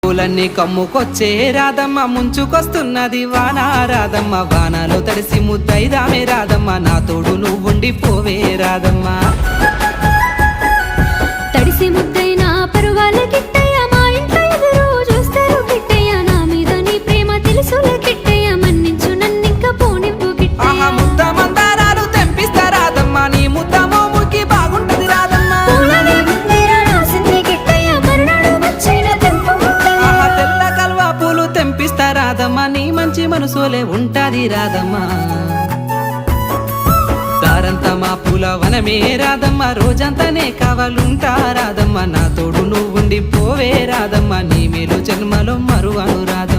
పూలన్నీ కమ్ముకొచ్చే రాధమ్మ ముంచుకొస్తున్నది వాన రాధమ్మ వానలో తడిసి ముద్దైదామే రాధమ్మ నా తోడు నువ్వుండి పోవే రాధమ్మ తడిసి ముద్దైనా పరువాల కిట్టయ్య మా ఇంట్లో ఎదురు చూస్తారు కిట్టయ్య నా మీద నీ ప్రేమ తెలుసులే కిట్టయ్య మన్నించు నన్నింక పోనివ్వు కిట్టయ్య ముద్ద మందారాలు తెంపిస్తా రాధమ్మ నీ ముద్ద మోముకి బాగుంటది రాధమ్మ పూలనే ముందేర రాసింది కిట్టయ్య మరునాడు వచ్చిన తెంపు ముద్దయ్య తెల్ల కల్వా పూలు తెంపిస్తా రాధమ్మ నీ మంచి మనసులే ఉంటాది రాధమ్మ దారంతా మా పూల వనమే రాధమ్మ రోజంతానే కావాలుంటా రాధమ్మ నా తోడు నువ్వుండి పోవే రాధమ్మ నీ మేలు జన్మలో మరువను రాధమ్మ